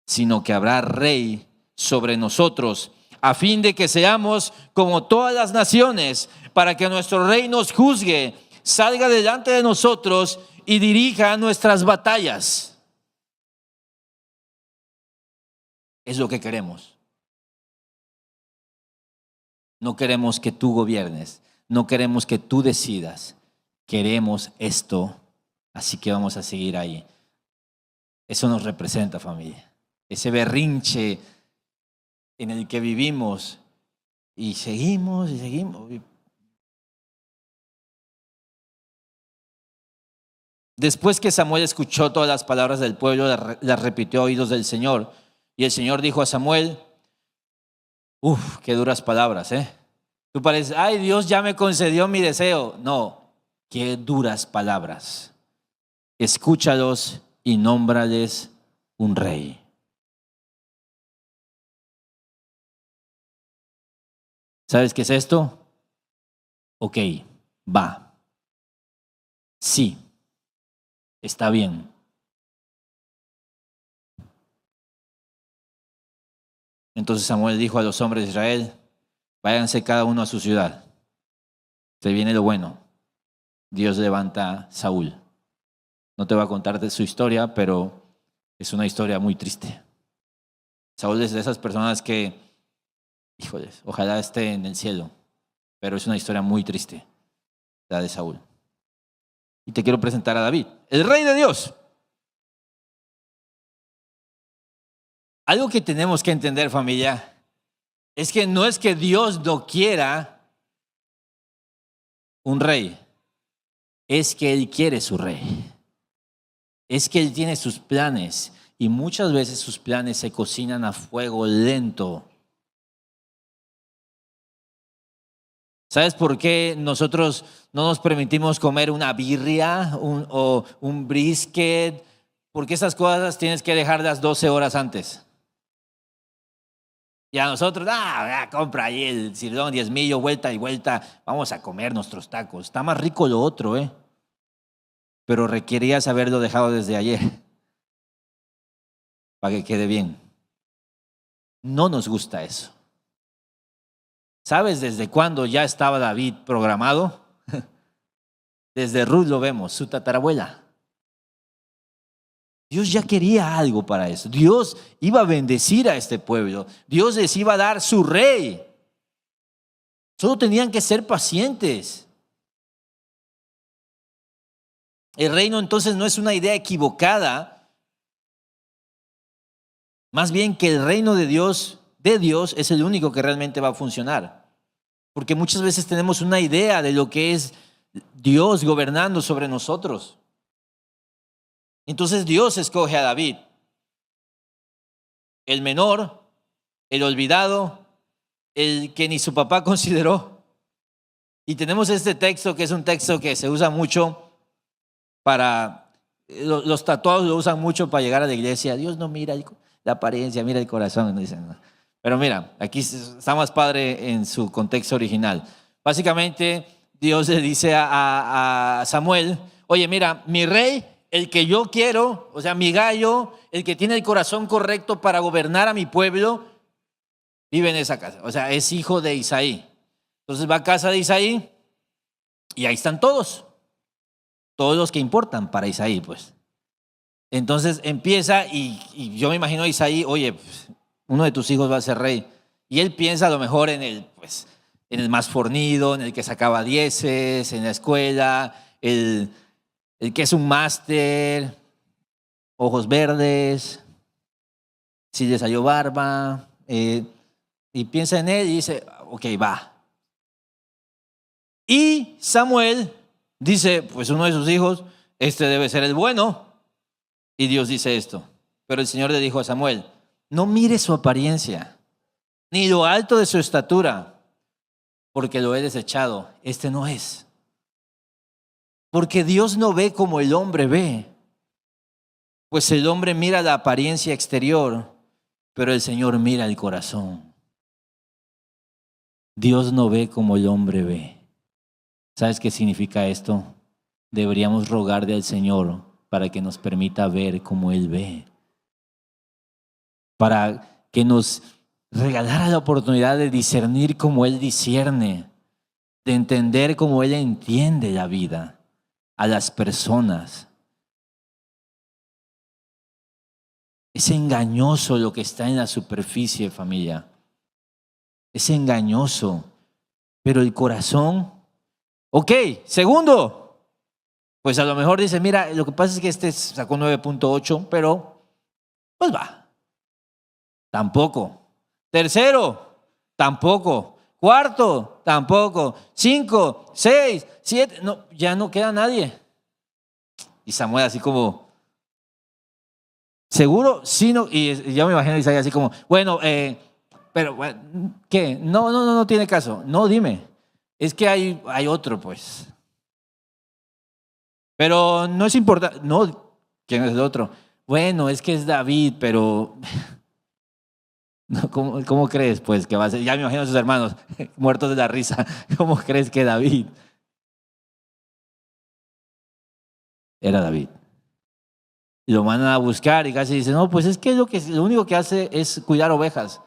sino que habrá rey sobre nosotros, a fin de que seamos como todas las naciones, para que nuestro rey nos juzgue, salga delante de nosotros y dirija nuestras batallas. Es lo que queremos. No queremos que tú gobiernes, no queremos que tú decidas. Queremos esto, así que vamos a seguir ahí. Eso nos representa, familia. Ese berrinche en el que vivimos y seguimos y seguimos. Después que Samuel escuchó todas las palabras del pueblo, las repitió a oídos del Señor. Y el Señor dijo a Samuel, qué duras palabras, Tú pareces, ay, Dios ya me concedió mi deseo. No, qué duras palabras. Escúchalos y nómbrales un rey. ¿Sabes qué es esto? Ok, va. Sí, está bien. Entonces Samuel dijo a los hombres de Israel, váyanse cada uno a su ciudad. Se viene lo bueno. Dios levanta a Saúl. No te voy a contar de su historia, pero es una historia muy triste. Saúl es de esas personas que, híjoles, ojalá esté en el cielo. pero es una historia muy triste, la de Saúl. Y te quiero presentar a David, el rey de Dios. Algo que tenemos que entender, familia, es que no es que Dios no quiera un rey, es que Él quiere su rey. Es que Él tiene sus planes y muchas veces sus planes se cocinan a fuego lento. ¿Sabes por qué nosotros no nos permitimos comer una birria o un brisket? Porque esas cosas tienes que dejarlas 12 horas antes. Y a nosotros, compra ahí el sirlón, 10 vuelta y vuelta, vamos a comer nuestros tacos. Está más rico lo otro, pero requerías haberlo dejado desde ayer para que quede bien. No nos gusta eso. ¿Sabes desde cuándo ya estaba David programado? Desde Ruth lo vemos, su tatarabuela. Dios ya quería algo para eso. Dios iba a bendecir a este pueblo. Dios les iba a dar su rey. Solo tenían que ser pacientes. El reino entonces no es una idea equivocada. Más bien que el reino de Dios es el único que realmente va a funcionar. Porque muchas veces tenemos una idea de lo que es Dios gobernando sobre nosotros. Entonces Dios escoge a David, el menor, el olvidado, el que ni su papá consideró. Y tenemos este texto que es un texto que se usa mucho para, los tatuados lo usan mucho para llegar a la iglesia. Dios no mira la apariencia, mira el corazón. Dicen. Pero mira, aquí está más padre en su contexto original. Básicamente Dios le dice a Samuel, oye, mira, mi rey, el que yo quiero, o sea, mi gallo, el que tiene el corazón correcto para gobernar a mi pueblo, vive en esa casa. O sea, es hijo de Isaí. Entonces va a casa de Isaí y ahí están todos los que importan para Isaí, pues. Entonces empieza y yo me imagino a Isaí, oye, pues, uno de tus hijos va a ser rey. Y él piensa a lo mejor en el más fornido, en el que sacaba 10 en la escuela, el que es un máster, ojos verdes, si le salió barba, y piensa en él y dice, ok, va. Y Samuel dice, pues uno de sus hijos, este debe ser el bueno. Y Dios dice esto. Pero el Señor le dijo a Samuel, no mires su apariencia, ni lo alto de su estatura, porque lo he desechado. Este no es. Porque Dios no ve como el hombre ve. Pues el hombre mira la apariencia exterior, pero el Señor mira el corazón. Dios no ve como el hombre ve. ¿Sabes qué significa esto? Deberíamos rogarle al Señor para que nos permita ver como Él ve. Para que nos regalara la oportunidad de discernir como Él discierne, de entender como Él entiende la vida, a las personas. Es engañoso lo que está en la superficie, familia. Es engañoso. Pero el corazón, ok, segundo, pues a lo mejor dice, mira, lo que pasa es que este sacó 9.8, pero pues va. Tampoco. Tercero, tampoco. Cuarto, tampoco. 5, 6, 7, no, ya no queda nadie. Y Samuel así como, ¿seguro? Sí, no. Y yo me imagino a Isaías así como, bueno, pero, ¿qué? No tiene caso. No, dime. Es que hay otro, pues. Pero no es importante. No, ¿quién es el otro? Bueno, es que es David, pero ¿cómo crees, pues, que va a ser? Ya me imagino a sus hermanos muertos de la risa. ¿Cómo crees que David? Era David. Y lo mandan a buscar y casi dicen, no, pues es que lo único que hace es cuidar ovejas.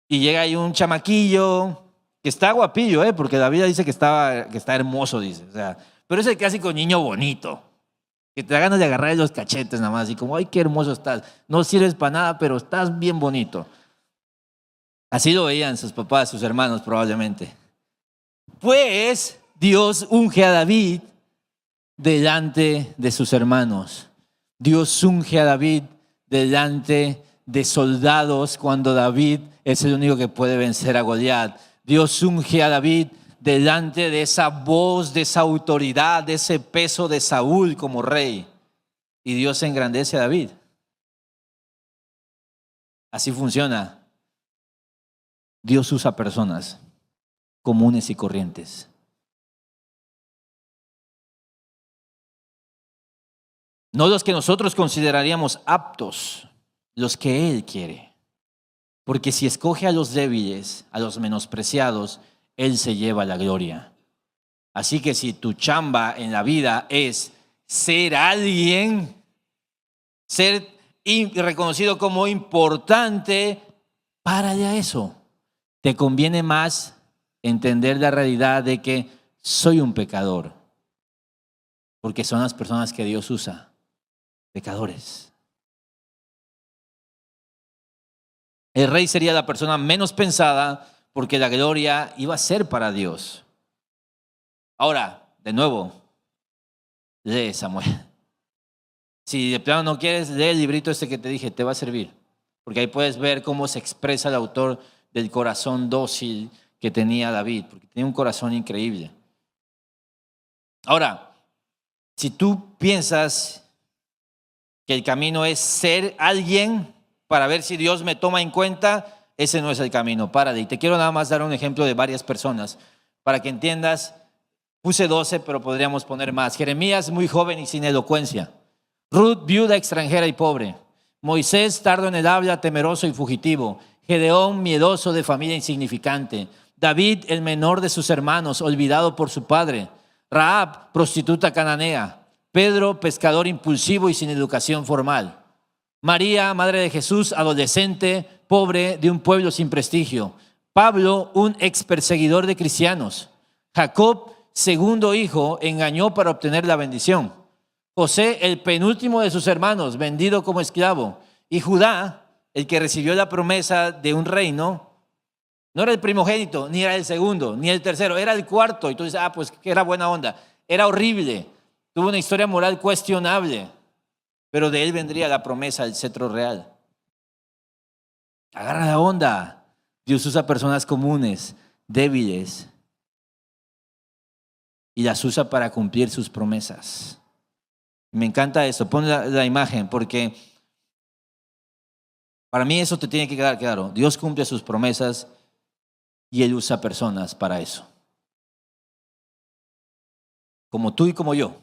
Y llega ahí un chamaquillo que está guapillo, porque David dice que está hermoso, dice. O sea, pero es el clásico niño bonito, que te da ganas de agarrar los cachetes nada más, así como, ay, qué hermoso estás. No sirves para nada, pero estás bien bonito. Así lo veían sus papás, sus hermanos probablemente. Pues Dios unge a David delante de sus hermanos. Dios unge a David delante de soldados cuando David es el único que puede vencer a Goliat. Dios unge a David delante de esa voz, de esa autoridad, de ese peso de Saúl como rey. Y Dios engrandece a David. Así funciona. Dios usa personas comunes y corrientes. No los que nosotros consideraríamos aptos, los que Él quiere. Porque si escoge a los débiles, a los menospreciados, Él se lleva la gloria. Así que si tu chamba en la vida es ser alguien, ser reconocido como importante, párale a eso. Te conviene más entender la realidad de que soy un pecador, porque son las personas que Dios usa, pecadores. El rey sería la persona menos pensada porque la gloria iba a ser para Dios. Ahora, de nuevo, lee Samuel. Si de plano no quieres, lee el librito este que te dije, te va a servir. Porque ahí puedes ver cómo se expresa el autor del corazón dócil que tenía David, porque tenía un corazón increíble. Ahora, si tú piensas que el camino es ser alguien para ver si Dios me toma en cuenta, ese no es el camino. Párale. Y te quiero nada más dar un ejemplo de varias personas para que entiendas. Puse 12, pero podríamos poner más. Jeremías, muy joven y sin elocuencia. Ruth, viuda, extranjera y pobre. Moisés, tardo en el habla, temeroso y fugitivo. Gedeón, miedoso, de familia insignificante. David, el menor de sus hermanos, olvidado por su padre. Rahab, prostituta cananea. Pedro, pescador impulsivo y sin educación formal. María, madre de Jesús, adolescente, pobre, de un pueblo sin prestigio. Pablo, un ex perseguidor de cristianos. Jacob, segundo hijo, engañó para obtener la bendición. José, el penúltimo de sus hermanos, vendido como esclavo. Y Judá, el que recibió la promesa de un reino, no era el primogénito, ni era el segundo, ni el tercero, era el cuarto. Y tú dices, pues que era buena onda. Era horrible, tuvo una historia moral cuestionable, pero de él vendría la promesa del cetro real. Agarra la onda. Dios usa personas comunes, débiles, y las usa para cumplir sus promesas. Me encanta eso. Pon la imagen, porque para mí eso te tiene que quedar claro. Dios cumple sus promesas y Él usa personas para eso. Como tú y como yo.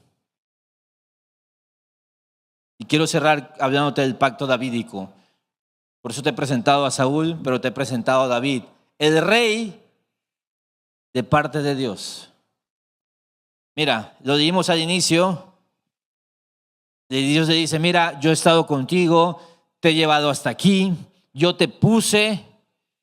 Y quiero cerrar hablándote del pacto davídico. Por eso te he presentado a Saúl, pero te he presentado a David, el rey de parte de Dios. Mira, lo dijimos al inicio. Dios le dice, mira, yo he estado contigo, te he llevado hasta aquí, yo te puse,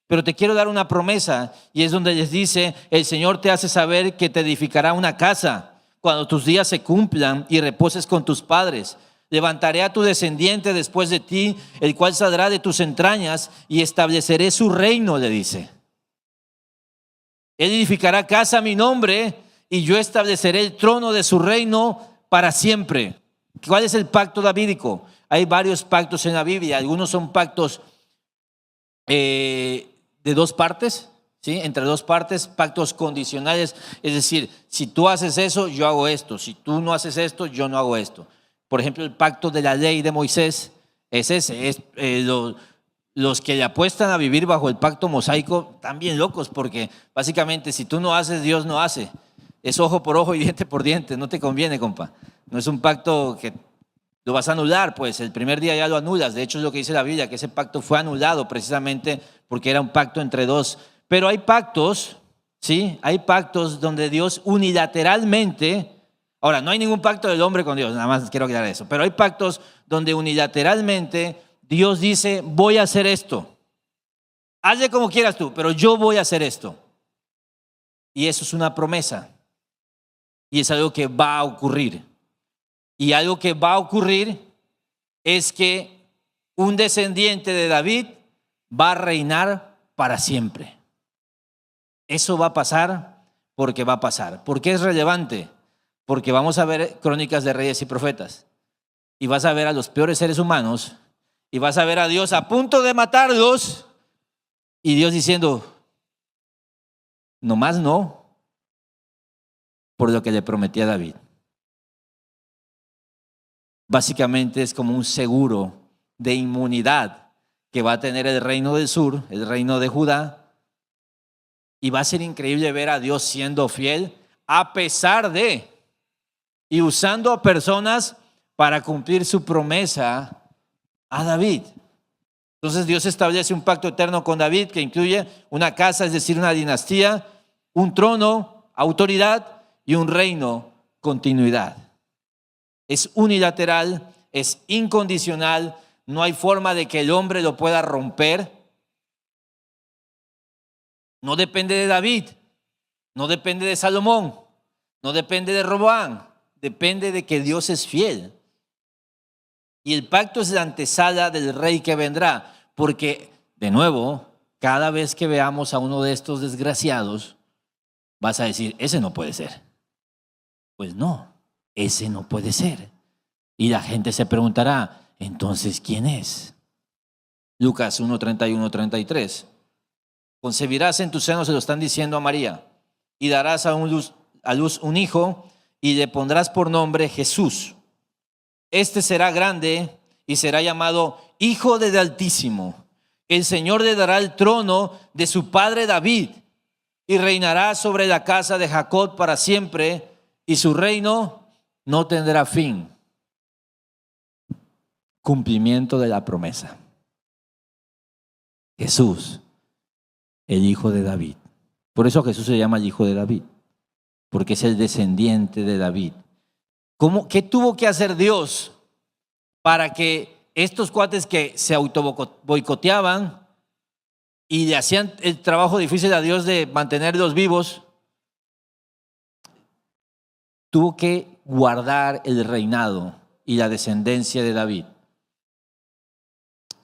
pero te quiero dar una promesa. Y es donde les dice, el Señor te hace saber que te edificará una casa cuando tus días se cumplan y reposes con tus padres. Levantaré a tu descendiente después de ti, el cual saldrá de tus entrañas, y estableceré su reino, le dice. Él edificará casa a mi nombre, y yo estableceré el trono de su reino para siempre. ¿Cuál es el pacto davídico? Hay varios pactos en la Biblia. Algunos son pactos de dos partes, ¿sí? Entre dos partes, pactos condicionales. Es decir, si tú haces eso, yo hago esto. Si tú no haces esto, yo no hago esto. Por ejemplo, el pacto de la ley de Moisés es ese. Los que le apuestan a vivir bajo el pacto mosaico están bien locos, porque básicamente si tú no haces, Dios no hace. Es ojo por ojo y diente por diente. No te conviene, compa. No es un pacto que lo vas a anular, pues el primer día ya lo anulas. De hecho es lo que dice la Biblia, que ese pacto fue anulado precisamente porque era un pacto entre dos. Pero hay pactos, ¿sí? Hay pactos donde Dios unilateralmente, ahora no hay ningún pacto del hombre con Dios, nada más quiero aclarar eso, pero hay pactos donde unilateralmente Dios dice, voy a hacer esto. Hazle como quieras tú, pero yo voy a hacer esto. Y eso es una promesa. Y es algo que va a ocurrir. Y algo que va a ocurrir es que un descendiente de David va a reinar para siempre. Eso va a pasar porque va a pasar. ¿Por qué es relevante? Porque vamos a ver Crónicas de Reyes y Profetas. Y vas a ver a los peores seres humanos. Y vas a ver a Dios a punto de matarlos. Y Dios diciendo, nomás no, por lo que le prometí a David. Básicamente es como un seguro de inmunidad que va a tener el reino del sur, el reino de Judá. Y va a ser increíble ver a Dios siendo fiel a pesar de, y usando a personas para cumplir su promesa a David. Entonces Dios establece un pacto eterno con David que incluye una casa, es decir, una dinastía, un trono, autoridad y un reino, continuidad. Es unilateral, es incondicional, no hay forma de que el hombre lo pueda romper. No depende de David, no depende de Salomón, no depende de Roboam, depende de que Dios es fiel. Y el pacto es la antesala del rey que vendrá, porque, de nuevo, cada vez que veamos a uno de estos desgraciados, vas a decir, ese no puede ser. Pues no, ese no puede ser. Y la gente se preguntará, entonces, ¿quién es? Lucas 1:31, 33. Concebirás en tu seno, se lo están diciendo a María, y darás a luz un hijo, y le pondrás por nombre Jesús. Este será grande y será llamado Hijo del Altísimo. El Señor le dará el trono de su padre David y reinará sobre la casa de Jacob para siempre, y su reino no tendrá fin. Cumplimiento de la promesa. Jesús, el Hijo de David. Por eso Jesús se llama el Hijo de David, porque es el descendiente de David. ¿Qué tuvo que hacer Dios para que estos cuates que se boicoteaban y le hacían el trabajo difícil a Dios de mantenerlos vivos, tuvo que guardar el reinado y la descendencia de David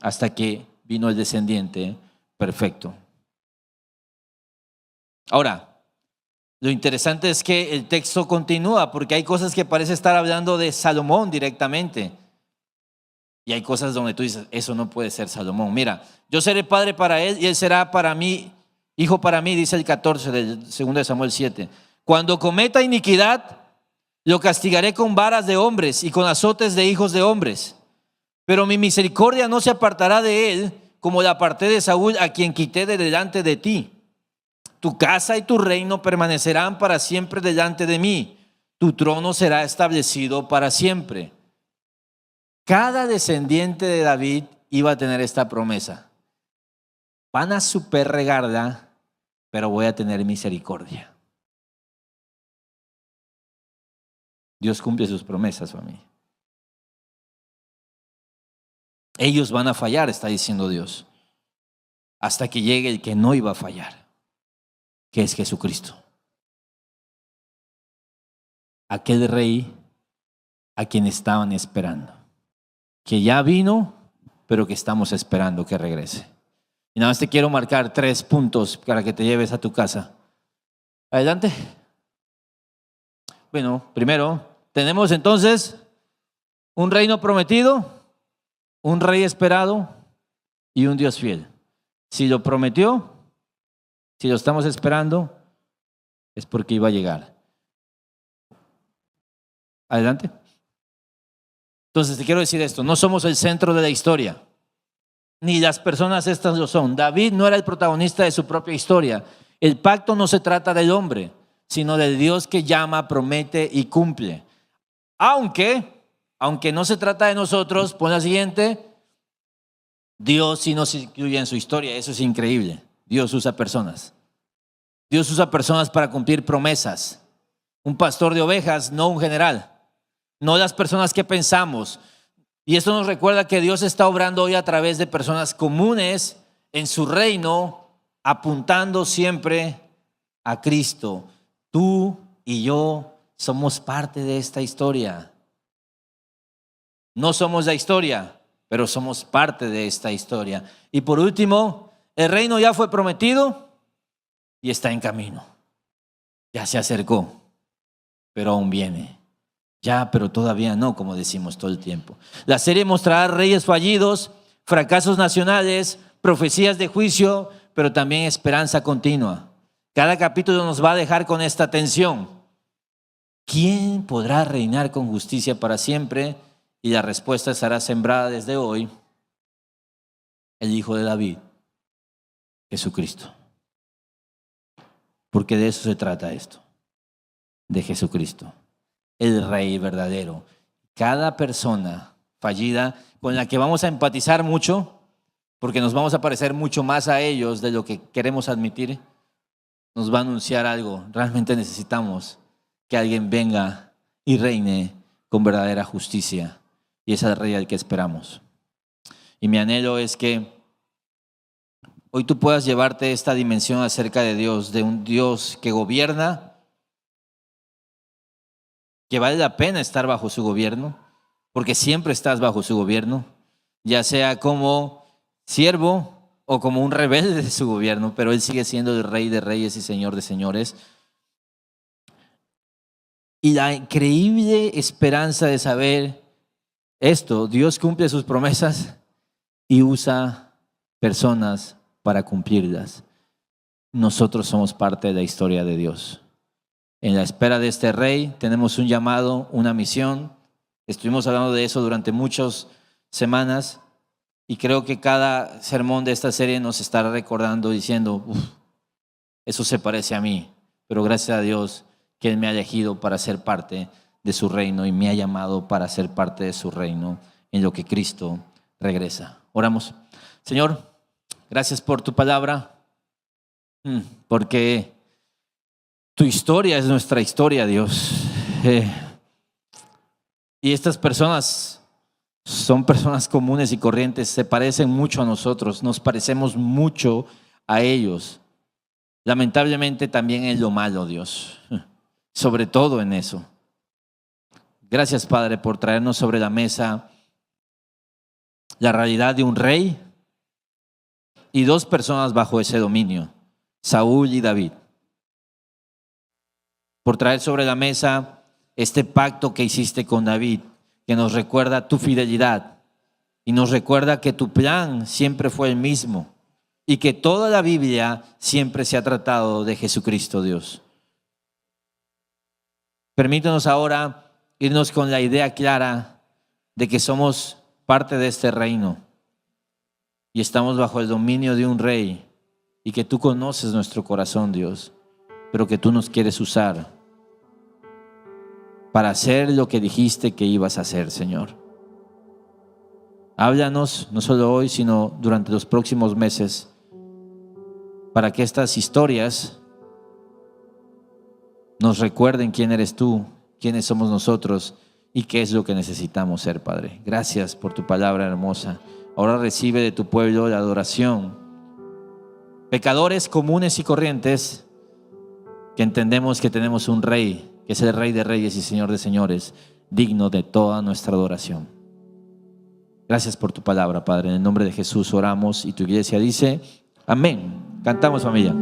hasta que vino el descendiente perfecto? Ahora, lo interesante es que el texto continúa, porque hay cosas que parece estar hablando de Salomón directamente. Y hay cosas donde tú dices, eso no puede ser Salomón. Mira, yo seré padre para él y él será para mí, hijo para mí, dice el 14 del 2 Samuel 7. Cuando cometa iniquidad, lo castigaré con varas de hombres y con azotes de hijos de hombres. Pero mi misericordia no se apartará de él, como la aparté de Saúl, a quien quité de delante de ti. Tu casa y tu reino permanecerán para siempre delante de mí. Tu trono será establecido para siempre. Cada descendiente de David iba a tener esta promesa. Van a super regarla, pero voy a tener misericordia. Dios cumple sus promesas, familia. Ellos van a fallar, está diciendo Dios, hasta que llegue el que no iba a fallar, que es Jesucristo. Aquel rey a quien estaban esperando, que ya vino, pero que estamos esperando que regrese. Y nada más te quiero marcar 3 puntos para que te lleves a tu casa. Adelante. Bueno, primero, tenemos entonces un reino prometido, un rey esperado y un Dios fiel. Si lo prometió, si lo estamos esperando, es porque iba a llegar. Adelante. Entonces te quiero decir esto, no somos el centro de la historia, ni las personas estas lo son. David no era el protagonista de su propia historia. El pacto no se trata del hombre, sino del Dios que llama, promete y cumple. Aunque no se trata de nosotros, pon la siguiente, Dios sí nos incluye en su historia. Eso es increíble. Dios usa personas. Dios usa personas para cumplir promesas. Un pastor de ovejas, no un general. No las personas que pensamos. Y esto nos recuerda que Dios está obrando hoy a través de personas comunes en su reino, apuntando siempre a Cristo. Tú y yo somos parte de esta historia. No somos la historia, pero somos parte de esta historia. Y por último, el reino ya fue prometido y está en camino. Ya se acercó, pero aún viene. Ya, pero todavía no, como decimos todo el tiempo. La serie mostrará reyes fallidos, fracasos nacionales, profecías de juicio, pero también esperanza continua. Cada capítulo nos va a dejar con esta tensión. ¿Quién podrá reinar con justicia para siempre? Y la respuesta estará sembrada desde hoy. El Hijo de David, Jesucristo. Porque de eso se trata esto, de Jesucristo, el Rey verdadero. Cada persona fallida con la que vamos a empatizar mucho, porque nos vamos a parecer mucho más a ellos de lo que queremos admitir, nos va a anunciar algo. Realmente necesitamos que alguien venga y reine con verdadera justicia. Y ese es el Rey al que esperamos. Y mi anhelo es que hoy tú puedas llevarte esta dimensión acerca de Dios, de un Dios que gobierna, que vale la pena estar bajo su gobierno, porque siempre estás bajo su gobierno, ya sea como siervo o como un rebelde de su gobierno, pero Él sigue siendo el Rey de reyes y Señor de señores. Y la increíble esperanza de saber esto, Dios cumple sus promesas y usa personas para cumplirlas. Nosotros somos parte de la historia de Dios. En la espera de este Rey tenemos un llamado, una misión. Estuvimos hablando de eso durante muchas semanas y creo que cada sermón de esta serie nos estará recordando diciendo, eso se parece a mí, pero gracias a Dios que Él me ha elegido para ser parte de su reino y me ha llamado para ser parte de su reino en lo que Cristo regresa. Oramos. Señor, gracias por tu palabra, porque tu historia es nuestra historia, Dios. Y estas personas son personas comunes y corrientes, se parecen mucho a nosotros, nos parecemos mucho a ellos. Lamentablemente también en lo malo, Dios, sobre todo en eso. Gracias, Padre, por traernos sobre la mesa la realidad de un rey y dos personas bajo ese dominio, Saúl y David. Por traer sobre la mesa este pacto que hiciste con David, que nos recuerda tu fidelidad y nos recuerda que tu plan siempre fue el mismo y que toda la Biblia siempre se ha tratado de Jesucristo, Dios. Permítanos ahora irnos con la idea clara de que somos parte de este reino y estamos bajo el dominio de un rey y que tú conoces nuestro corazón, Dios, pero que tú nos quieres usar para hacer lo que dijiste que ibas a hacer, Señor. Háblanos, no solo hoy, sino durante los próximos meses, para que estas historias nos recuerden quién eres tú, quiénes somos nosotros y qué es lo que necesitamos ser, Padre. Gracias por tu palabra hermosa. Ahora recibe de tu pueblo la adoración. Pecadores comunes y corrientes que entendemos que tenemos un rey, que es el Rey de reyes y Señor de señores, digno de toda nuestra adoración. Gracias por tu palabra, Padre. En el nombre de Jesús oramos y tu iglesia dice amén. Cantamos, familia.